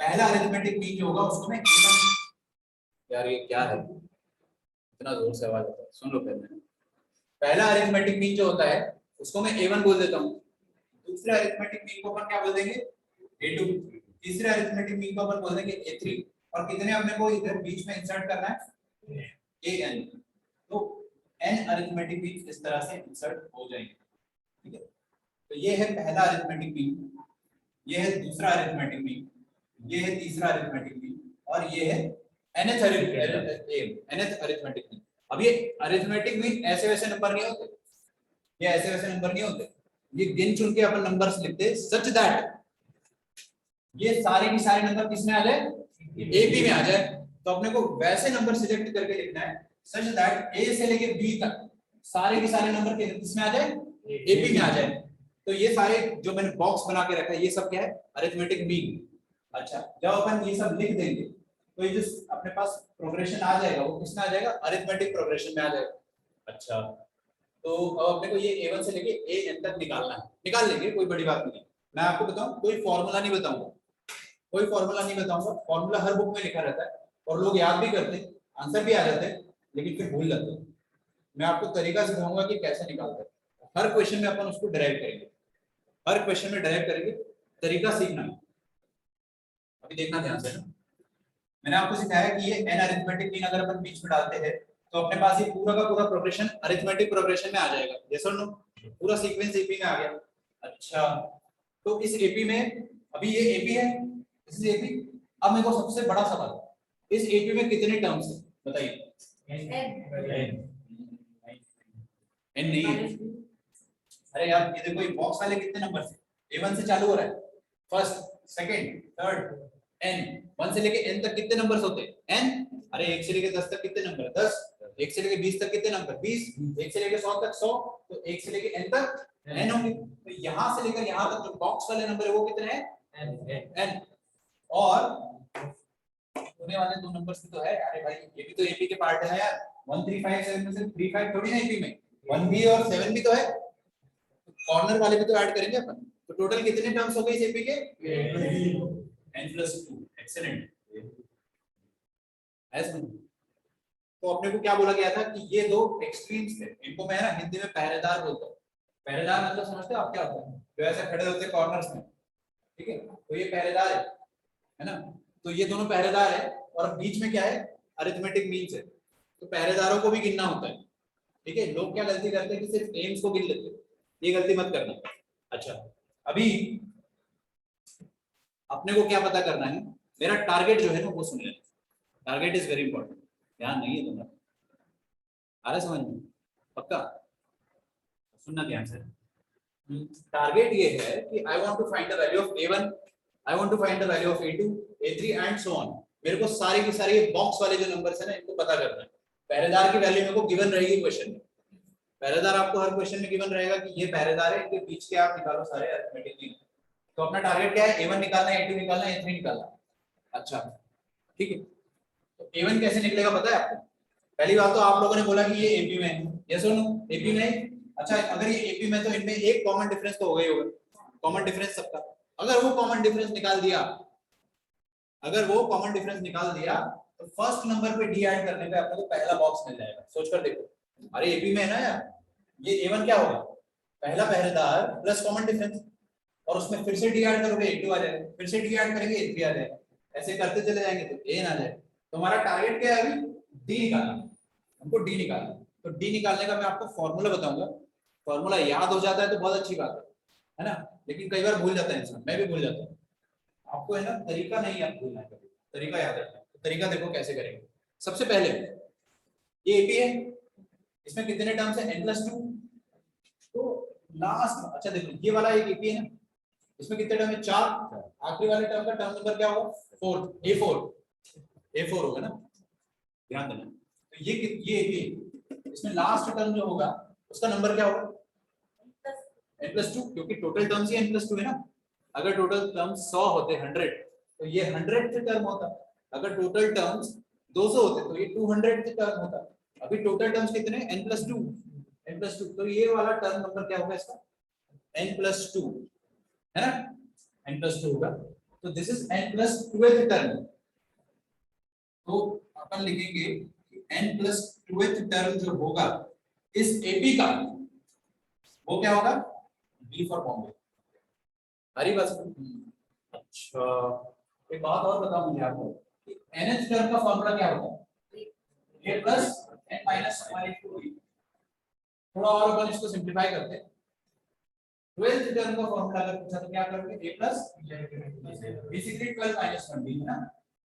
पहला अरिथमेटिक मीन जो होगा उसको मैं यार ये क्या है इतना जोर से आवाज आता है, सुन लो पहले। पहला अरिथमेटिक मीन जो होता है उसको मैं a1 बोल देता हूँ, दूसरे अरिथमेटिक मीन को अपन क्या बोल देंगे a2, तीसरे अरिथमेटिक मीन को अपन बोल देंगे a3, और कितने अपने को इधर बीच में इंसर्ट करना है an। तो n अरिथमेटिक मीन इस तरह से इंसर्ट हो जाएंगे, ठीक है। तो ये है पहला अरिथमेटिक मीन, ये है दूसरा अरिथमेटिक मीन, ये है तीसरा अरिथमेटिक मीन, और ये है nth अरिथमेटिक मीन। अब ये अरिथमेटिक मीन ऐसे वैसे नंबर नहीं होते, ये ऐसे वैसे नंबर नहीं होते, ये गिन चुन के अपन नंबर्स लिखते सच दैट ये सारे के सारे नंबर किसमें आ जाए, एपी में आ जाए। तो अपने को वैसे नंबर सिलेक्ट करके लिखना है सच दैट ए से लेके बी तक सारे के सारे नंबर किसमें आ जाए, एपी में आ जाए। तो ये सारे जो मैंने बॉक्स बना के रखा है ये सब क्या है, अरिथमेटिक मीन। अच्छा जब अपन ये सब लिख देंगे तो ये जो अपने पास प्रोग्रेशन आ जाएगा वो किसमें आ जाएगा, अरिथमेटिक प्रोग्रेशन में आ जाएगा। अच्छा तो अब अपने को ये a1 से लेके an तक निकालना है, निकाल लेंगे, कोई बड़ी बात नहीं। मैं आपको बताऊं कोई फॉर्मूला नहीं बताऊंगा, कोई फॉर्मूला नहीं बताऊंगा, फॉर्मूला हर बुक में लिखा रहता है और लोग याद भी करते हैं, आंसर भी आ जाते हैं, लेकिन फिर भूल जाते हैं। मैं आपको तरीका सिखाऊंगा कि कैसे निकालते हैं, हर क्वेश्चन में अपन उसको डिराइव करेंगे, हर क्वेश्चन में डिराइव करेंगे, तरीका सीखना है। अभी देखना ध्यान से ना, मैंने आपको सिखाया कि ये n अरिथमेटिक मीन अगर अपन बीच में डालते हैं तो अपने पास ये पूरा का पूरा प्रोग्रेशन अरिथमेटिक प्रोग्रेशन में आ जाएगा, यस और नो, पूरा सीक्वेंस एपी में आ गया। अच्छा तो इस एपी में अभी ये एपी है, दिस इज एपी। अब मेरे को सबसे बड़ा सवाल, इस एपी में कितने टर्म्स हैं बताइए, n नहीं है। अरे यार ये देखो ये बॉक्स वाले कितने नंबर से, a1 से चालू हो रहा है, फर्स्ट सेकंड थर्ड n, 1 से लेके n तक कितने नंबर्स होते हैं n। अरे 1 से लेके 10 तक कितने नंबर, 10, 1 से लेके 20 तक कितने नंबर 20, 1 से लेके 100 तक 100, तो 1 से लेके n तक n होंगे। तो यहां से लेकर यहां तक जो बॉक्स वाले नंबर है वो कितने हैं n। और होने वाले 2 नंबर्स भी तो है, अरे भाई ये भी तो एपी के पार्ट है यार, 1357 में से 35 थोड़ी ना एपी में, 1 भी और 7 भी तो है, कॉर्नर वाले भी तो ऐड करेंगे अपन। तो टोटल कितने टर्म्स हो गए इस एपी के n+2, एक्सीलेंट। तो अपने को क्या बोला गया था कि ये 2 एक्सट्रीम्स थे, इनको मैं ना हिंदी में पहरेदार बोलता हूँ। पहरेदार मतलब समझते हो आप क्या होता है, जो ऐसे खड़े होते हैं कॉर्नर्स में, ठीक है, तो ये पहरेदार है ना। तो ये दोनों पहरेदार है और बीच में क्या है, अरिथमेटिक मीन्स है, तो पहरेदारों को भी गिनना होता है, ठीक है। लोग क्या गलती करते हैं कि सिर्फ नेम्स को गिन लेते हैं, ये गलती मत करना। अच्छा अभी अपने को क्या पता करना है, मेरा टारगेट जो है ना वो सुन लेना, टारगेट इज वेरी इंपॉर्टेंट, ध्यान नहीं है तुम्हारा, आ रहा समझ में? पक्का सुनना ध्यान से। टारगेट ये है कि I want to find the value of a1, I want to find the value of a2, a3 and so on. मेरे को सारी की सारी बॉक्स वाले जो नंबर्स है ना इनको पता करना है। पहरेदार की वैल्यू मेरे को गिवन रहेगी क्वेश्चन में, पहरेदार आपको हर क्वेश्चन में गिवन रहेगा कि ये पहरेदार है, इनके बीच के आप निकालो सारे अरिथमेटिकली। तो अपना टारगेट क्या है, a1 निकालना है, a2 निकालना है, a3 निकालना है। अच्छा ठीक है, तो a1 कैसे निकलेगा पता है आपको? पहली बात तो आप लोगों ने बोला कि ये एपी में है, यस और नो? एपी में है। अच्छा अगर ये एपी में तो इनमें एक कॉमन डिफरेंस तो होगा ही होगा, कॉमन डिफरेंस सबका। अगर वो कॉमन डिफरेंस निकाल दिया, अगर वो कॉमन डिफरेंस निकाल दिया तो फर्स्ट नंबर पे डी ऐड करने पे आपको पहला बॉक्स मिल जाएगा। सोच कर देखो, अरे एपी में है ना यार, ये a1 क्या होगा, पहला पहरेदार प्लस कॉमन डिफरेंस, और उसमें फिर से डी ऐड करोगे a2 आ जाएगा, फिर से डी ऐड करेंगे a3 आ जाएगा, ऐसे करते चले जाएंगे तो a आ जाएगा। तो हमारा टारगेट क्या है अभी, डी निकालना, हमको डी निकालना। तो डी निकालने का मैं आपको फॉर्मूला बताऊंगा, फॉर्मूला याद हो जाता है तो बहुत अच्छी बात है ना, लेकिन कई बार भूल जाता है इंसान, मैं भी भूल जाता हूँ। आपको है ना तरीका नहीं याद भूलना है, कभी तरीका याद रखना है। तो तरीका देखो कैसे करेंगे। सबसे पहले ये एपी है, इसमें कितने टर्म्स है, n+2। तो लास्ट, अच्छा देखो ये वाला एक एपी है ना, इसमें कितने टर्म है, 4। आखिरी वाले टर्म का टर्म नंबर क्या होगा, 4, a4 होगा ना, ध्यान देना। तो ये एपी, इसमें लास्ट टर्म जो होगा उसका नंबर क्या होगा, n+2, क्योंकि टोटल टर्म्स ही n+2 है ना। अगर टोटल टर्म्स 100 होते 100 तो ये 100th टर्म होता, अगर टोटल टर्म्स 200 होते तो ये 200th टर्म होता। अभी टोटल टर्म्स कितने, n+2, तो ये वाला टर्म नंबर क्या होगा इसका, n+2 है ना, n+2 होगा। तो दिस इज n+2th टर्म। तो अपन लिखेंगे n+2th टर्म जो होगा इस एपी का, वो क्या होगा, बी फॉर बॉम्बे। हरी बस। अच्छा एक बात और बताऊं मुझे आपको कि NH टर्म का फॉर्मूला क्या होता है, a प्लस n माइनस 1/2। थोड़ा और अपन इसको सिंपलीफाई करते हैं। 12th टर्म का फॉर्मूला अगर पूछा तो क्या करोगे, a plus basically 12 minus 1 b है ना।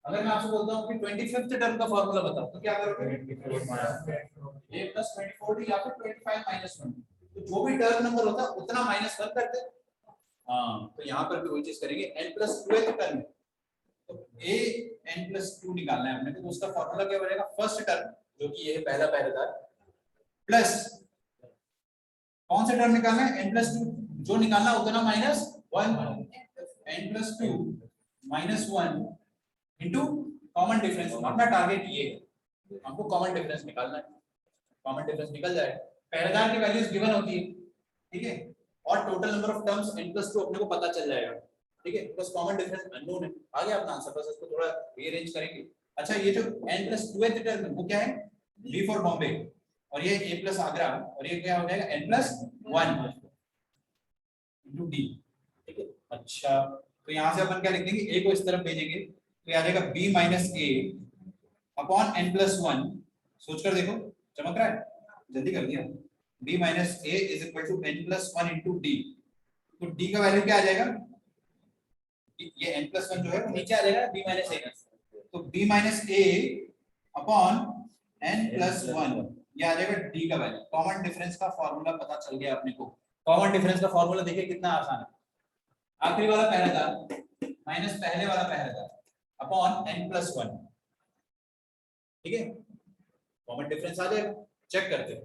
अगर मैं आपसे बोलता हूं कि 25th टर्म का फॉर्मूला बताओ तो क्या करोगे, a प्लस 24d या फिर 25 माइनस 1। तो जो भी टर्म नंबर होता है उतना माइनस 1 करते हैं। हाँ तो यहाँ पर भी वही चीज करेंगे, n+2th टर्म। तो a n+2 निकालना है हमने, तो उसका फॉर्मूला क्या बनेगा, फर्स्ट टर्म जो कि ये है पहला पहरेदार, प्लस कौन सा टर्म निकालना है, n+2, जो निकालना उतना minus 1, n+2 minus 1 into common difference. अपना टारगेट ये है, हमको कॉमन डिफरेंस निकालना है। कॉमन डिफरेंस निकल जाए, पहरेदार की वैल्यूज गिवन होती है, ठीक है, और total number of terms n+2 अपने को पता चल जाएगा, ठीक है, बस कॉमन डिफरेंस अननोन है। आ गया अपना आंसर, बस इसको थोड़ा रीअरेंज करेंगे। अच्छा ये जो n+2th टर्म है वो क्या है, b फॉर बॉम्बे, और ये a प्लस आगरा, और ये क्या हो जाएगा n+1 इंटू d, ठीक है। अच्छा तो यहाँ से अपन क्या लिख देंगे, a को इस तरफ भेजेंगे तो आ जाएगा b minus a upon n+1। सोच कर देखो, चमक रहा है, जल्दी कर दिया। b minus a is equal to n+1 into d। तो d का वैल्यू क्या आ जाएगा, ये n+1 जो है वो नीचे आ जाएगा b माइनस a, तो b minus a upon n+1 ये आ जाएगा d का वैल्यू। कॉमन डिफरेंस का फॉर्मूला पता चल गया अपने को। कॉमन डिफरेंस का फॉर्मूला देखिए कितना आसान है, आखिरी वाला पहरेदार माइनस पहले वाला पहरेदार अपॉन n+1, ठीक है, कॉमन डिफरेंस आ जाएगा। चेक करते हैं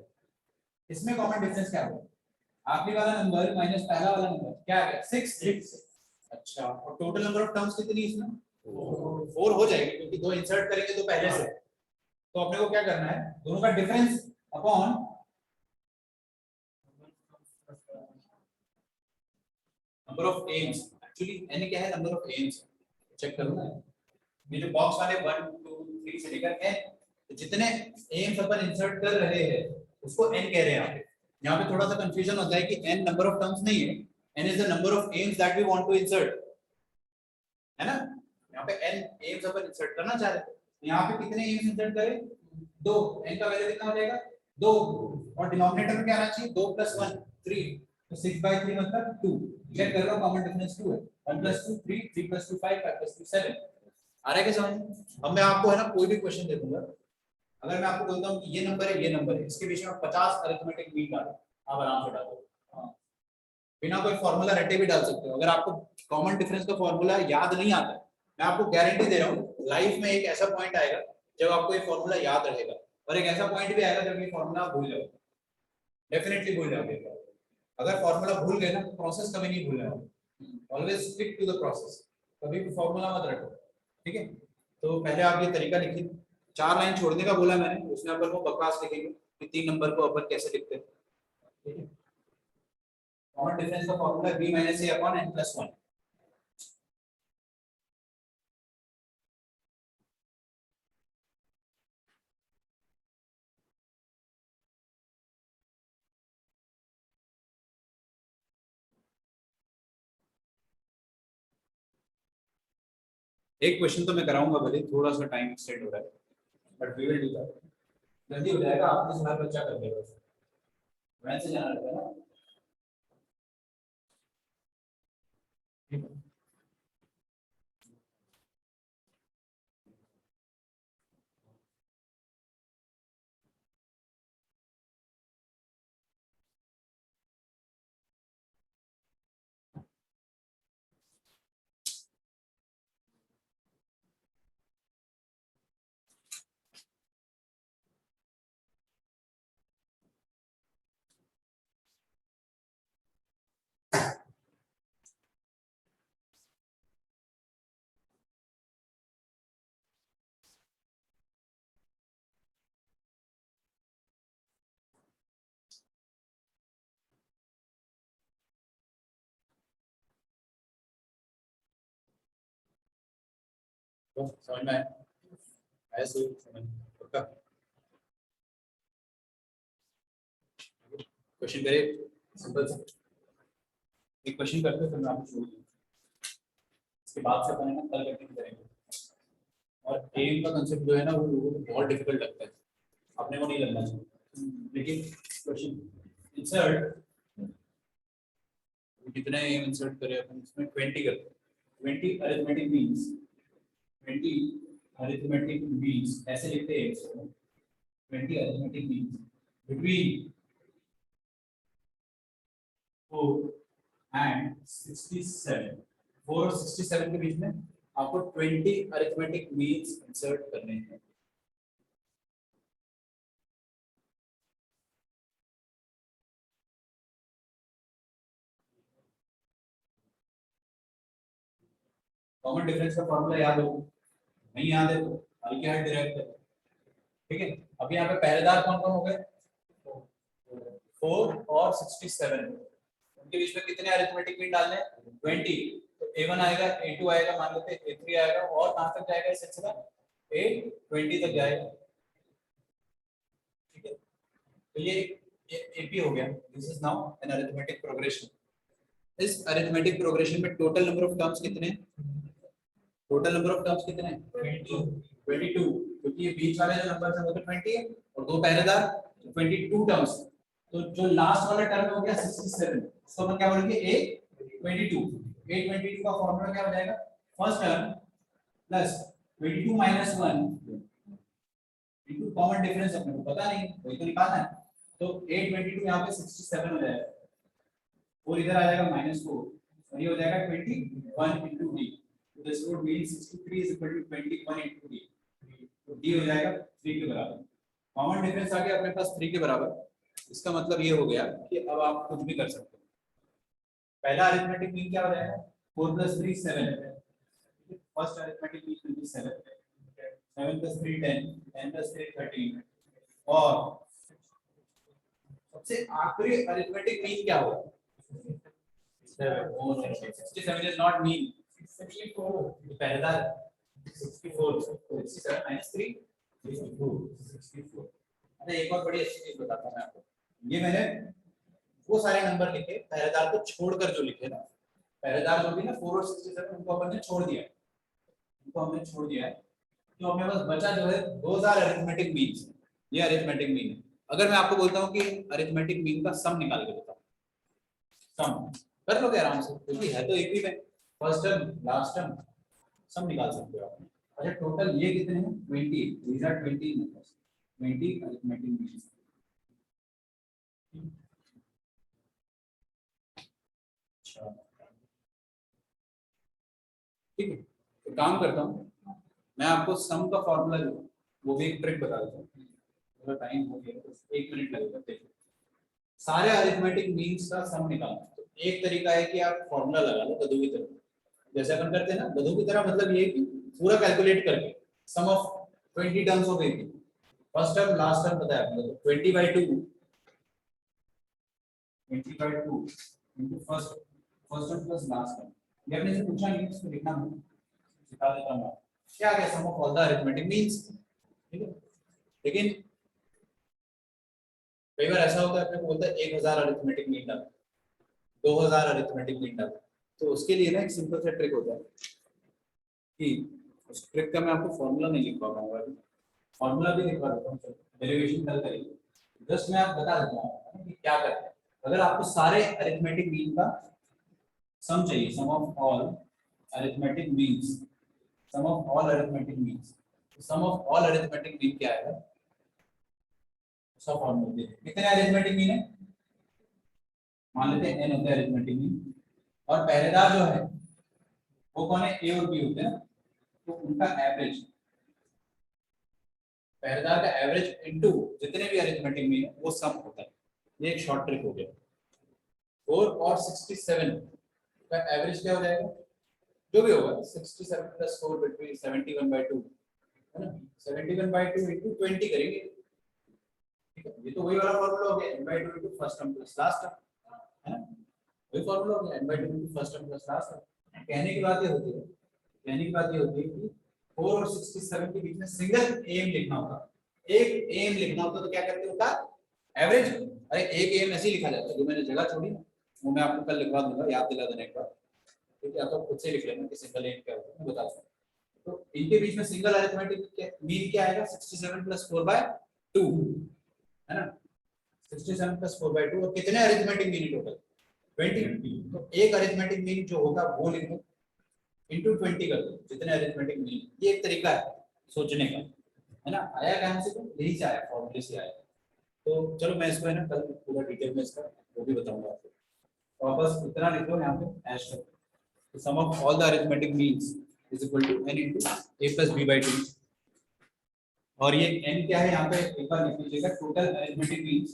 इसमें कॉमन डिफरेंस क्या होगा, आखिरी वाला नंबर माइनस पहला वाला नंबर क्या आ गया, 6। अच्छा और टोटल नंबर ऑफ टर्म्स कितनी इसमें, 4 हो जाएगी, क्योंकि 2 इंसर्ट करेंगे तो पहले से। तो अपने को क्या करना है, दोनों का difference upon number of AIIMS. Actually n क्या है, नंबर ऑफ एम्स। चेक करो ना, ये जो बॉक्स वाले 1 2 3 से लेकर n, तो जितने एम्स अपन इंसर्ट कर रहे हैं उसको n कह रहे हैं। यहाँ पे थोड़ा सा कंफ्यूजन होता है कि n नंबर ऑफ टर्म्स नहीं है, n is the number of means that we want to insert, है ना। यहाँ पे n एम्स अपन इंसर्ट करना चाह रहे हैं, यहाँ पे कितने एम्स इंसर्ट करें, 2, n का वैल्यू कितना हो जाएगा 2, और डिनोमिनेटर में क्या आना चाहिए, 2 + 1 3, तो 6/3 मतलब 2। चेक कर लो, कॉमन डिफरेंस 2 है, 1 + 2 3, 3 + 2 5, 5 + 2 7। आ रहा है क्या समझ? अब मैं आपको है ना कोई भी क्वेश्चन दे दूंगा, अगर मैं आपको बोलता हूँ कि ये नंबर है, ये नंबर है, इसके बीच में 50 अरिथमेटिक मीन डालो, आप आराम से डालो। हाँ। बिना कोई फॉर्मूला रटे भी डाल सकते हो। अगर आपको कॉमन डिफरेंस का फॉर्मूला याद नहीं आता, मैं आपको गारंटी दे रहा हूँ लाइफ में एक ऐसा पॉइंट आएगा जब आपको ये फॉर्मूला याद रहेगा, और एक ऐसा पॉइंट भी आएगा जब ये फॉर्मूला आप भूल जाओगे, डेफिनेटली भूल जाओगे। अगर फॉर्मूला भूल गए ना तो प्रोसेस कभी नहीं भूलना है, always stick to the process, कभी भी फॉर्मूला मत रटो, ठीक है? तो पहले आप ये तरीका लिखिए, 4 लाइन छोड़ने का बोला मैंने, उसमें अपन वो बकवास लिखेंगे कि 3 नंबर को अपन कैसे लिखते हैं, ठीक है? कॉमन डिफरेंस का formula b - a upon n + 1। एक क्वेश्चन तो मैं कराऊंगा, भले थोड़ा सा टाइम एक्सटेंड हो रहा है, but we will do that, जल्दी हो जाएगा, आपने हर बच्चा कर देगा, वैन से जाना रहता है ना, ठीक है? तो समझ में आया? ऐसे समझ पक्का? क्वेश्चन करिए, सिंपल सा एक क्वेश्चन करते हैं, फिर मैं आपको शुरू इसके बाद से अपन है ना कल कंटिन्यू करेंगे। और एम का कंसेप्ट जो है ना वो लोगों को बहुत डिफिकल्ट लगता है, अपने को नहीं लगना चाहिए, लेकिन क्वेश्चन इंसर्ट कितने एम इंसर्ट करें अपन, इसमें 20 करते हैं, 20 अरिथमेटिक मीन्स, 20 अरिथमेटिक मीन्स ऐसे लिखते हैं इसको, 20 अरिथमेटिक मीन्स बिटवीन 4 एंड 67, 4 और 67 के बीच में आपको 20 अरिथमेटिक मीन्स इंसर्ट करने हैं। कॉमन डिफरेंस का फॉर्मूला याद हो, नहीं याद है तो अल्केहाइड डिराइव करें, ठीक है? अब यहाँ पे पहरेदार कौन कौन हो गए, 4 और 67, उनके बीच में कितने अरिथमेटिक मीन डालने हैं, 20, तो a1 आएगा, a2 आएगा, मान लेते हैं a3 आएगा, और कहां तक जाएगा ये सिलसिला, a20 तक जाएगा, ठीक है? तो ये AP हो गया, this is now an arithmetic progression. इस अरिथमेटिक प्रोग्रेशन में टोटल नंबर ऑफ टर्म्स कितने हैं, टोटल नंबर ऑफ टर्म्स कितने हैं, 22, क्योंकि ये बीच वाले जो नंबर है वो तो 20 है, और दो पहरेदार, 22 टर्म्स। तो जो लास्ट वाला टर्म हो गया 67, इसको अपन क्या बोलेंगे, a22, a22 का फॉर्मूला क्या हो जाएगा, first term plus 22 - 1 into common difference, अपने को पता नहीं वही तो निकालना है, तो a22 यहाँ पे 67 हो जाएगा, और इधर आ जाएगा -4, और ये हो जाएगा 21 into d, तो this would mean 63 is equal to 21 into d, तो d हो जाएगा 3 के बराबर, कॉमन डिफरेंस आ गया अपने पास 3 के बराबर। इसका मतलब ये हो गया कि अब आप कुछ भी कर सकते हो। पहला अरिथमेटिक मीन क्या हो जाएगा, 4 + 3 7, first arithmetic mean will be 7, 7 + 3 10, 10 + 3 13, और सबसे आखिरी अरिथमेटिक मीन क्या होगा, 67 is not mean, 64 पहला 64, 67 - 3 64। अच्छा एक और बड़ी अच्छी चीज बताता हूं मैं आपको, ये मैंने वो सारे नंबर लिखे पहरेदार को छोड़कर, जो लिखे ना पहरेदार जो भी ना 4 और 67 उनको अपन ने छोड़ दिया, उनको हमने छोड़ दिया है, तो हमें बस बचा जो है 2000 अरिथमेटिक मीन्स, ये अरिथमेटिक मीन है। अगर मैं आपको बोलता हूँ कि अरिथमेटिक मीन का सम निकाल के बताओ, सम कर लोगे आराम से, क्योंकि है तो एक ही में, फर्स्ट टर्म लास्ट टर्म, सम निकाल सकते हो आप, अच्छा टोटल ये कितने हैं 20 these are 20 numbers 20 arithmetic means अच्छा ठीक है तो काम करता हूँ मैं आपको सम का फॉर्मूला जो वो भी एक ट्रिक बता देता हूँ थोड़ा टाइम हो गया तो 1 मिनट लगेगा देखो सारे अरिथमेटिक मीन्स का सम निकालना तो एक तरीका है कि आप फॉर्मूला लगा लो गधों की तरह जैसे अपन करते हैं ना गधों की तरह मतलब ये कि पूरा कैलकुलेट करके sum of 20 terms of AP first term last term बताया आपने तो 20/2 into first term plus last term ये आपने से पूछा नहीं इसको लिखना है सिखा देता हूं क्या क्या sum of all the arithmetic means ठीक है लेकिन कई बार ऐसा होता है अपने को बोलता है 1000 अरिथमेटिक मीन डाल 2000 अरिथमेटिक मीन डाल तो उसके लिए ना एक सिंपल सा ट्रिक होता है कि उस ट्रिक का मैं आपको फॉर्मूला नहीं लिख पाऊंगा अभी फॉर्मूला भी लिखवा देता हूं डेरिवेशन कल करेंगे जस्ट मैं आप बता देता हूं कि क्या करते हैं अगर आपको सारे अरिथमेटिक मीन का सम चाहिए sum of all arithmetic means sum of all arithmetic means sum of all arithmetic mean क्या आएगा उसका फॉर्मूला दे कितने अरिथमेटिक मीन है मान लेते हैं n होते हैं अरिथमेटिक मीन और पहरेदार जो है वो कौन है a और b होते हैं तो उनका एवरेज पहरेदार का एवरेज इनटू जितने भी अरिथमेटिक मीन है वो सम होता है ये एक शॉर्ट ट्रिक हो गया 4 और 67 का एवरेज क्या हो जाएगा जो भी होगा 67 + 4 बिटवीन 71/2 है ना 71/2 into 20 करेंगे ठीक है ये तो वही वाला फार्मूला हो गया n/2 into first term plus last term है ना वही फार्मूला हो गया n/2 into first term plus last term कहने की बात ये होती है कि 4 और 67 के बीच में सिंगल एम लिखना होगा एक एम लिखना होता तो क्या करते होता एवरेज अरे एक एम ऐसे ही लिखा जाता है जो मैंने जगह छोड़ी ना वो मैं आपको कल लिखवा दूंगा याद दिला देने एक बार ठीक है तो खुद से लिख लेना कि सिंगल एम क्या होता है मैं बता दूंगा तो इनके बीच में सिंगल अरिथमेटिक मीन क्या आएगा 67 + 4/2 है ना 67 + 4/2 और कितने अरिथमेटिक मीन टोटल 20 तो एक अरिथमेटिक मीन जो होगा वो लिख दो इनटू 20 कर दो जितने अरिथमेटिक मीन ये एक तरीका है सोचने का है ना आया कहां से तो यही से आया फॉर्मूले से आया तो चलो मैं इसको है ना कल पूरा डिटेल में इसका वो भी बताऊंगा आपको तो आप बस इतना लिख लो यहाँ पे ऐश कर तो sum of all the arithmetic means is equal to n into a plus b/2 और ये n क्या है यहाँ पे एक बार लिख लीजिएगा टोटल अरिथमेटिक मीन्स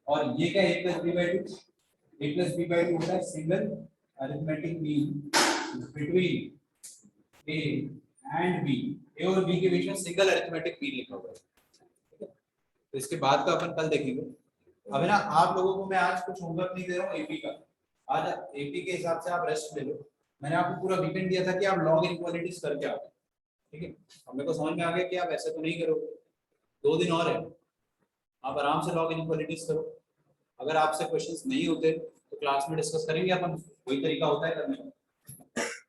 और ये क्या a plus b/2 होता है single arithmetic mean between a and b a और b के बीच में सिंगल अरिथमेटिक मीन लिखा हुआ है ठीक है तो इसके बाद का अपन कल देखेंगे अब है ना आप लोगों को मैं आज कुछ होमवर्क नहीं दे रहा हूँ एपी का आज एपी के हिसाब से आप रेस्ट ले लो मैंने आपको पूरा वीकेंड दिया था कि आप लॉग इनइक्वालिटीज करके आओ ठीक है अब मेरे को समझ में आ गया कि आप ऐसे तो नहीं करोगे 2 दिन और है आप आराम से लॉग इनइक्वालिटीज करो अगर आपसे क्वेश्चंस नहीं होते तो क्लास में डिस्कस करेंगे अपन वही तरीका होता है करने का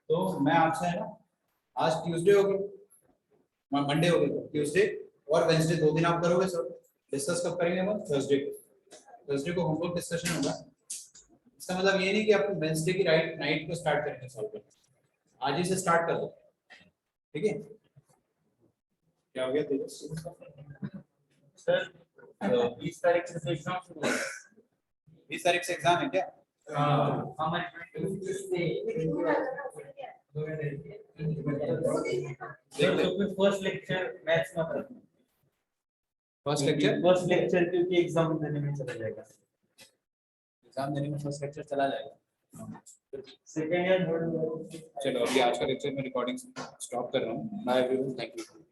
तो मैं आपसे है ना आज ट्यूसडे हो गया मंडे हो गया ट्यूसडे और वेंसडे 2 दिन आप करोगे सर डिस्कस कब करेंगे हम थर्सडे को होमवर्क डिस्कशन होगा इसका मतलब ये नहीं कि आप वेंसडे की नाइट को स्टार्ट करेंगे सॉल्व करना आज ही से स्टार्ट कर दो ठीक है क्या हो गया तेजस सर 20 तारीख से एग्जाम शुरू है 20 तारीख से एग्जाम है क्या हमारे फर्स्ट लेक्चर मैथ्स में करना फर्स्ट लेक्चर क्योंकि एग्जाम देने में चला जाएगा एग्जाम देने में फर्स्ट लेक्चर चला जाएगा सेकंड ईयर चलो अभी आज का लेक्चर में रिकॉर्डिंग स्टॉप कर रहा हूँ बाय एवरीवन थैंक यू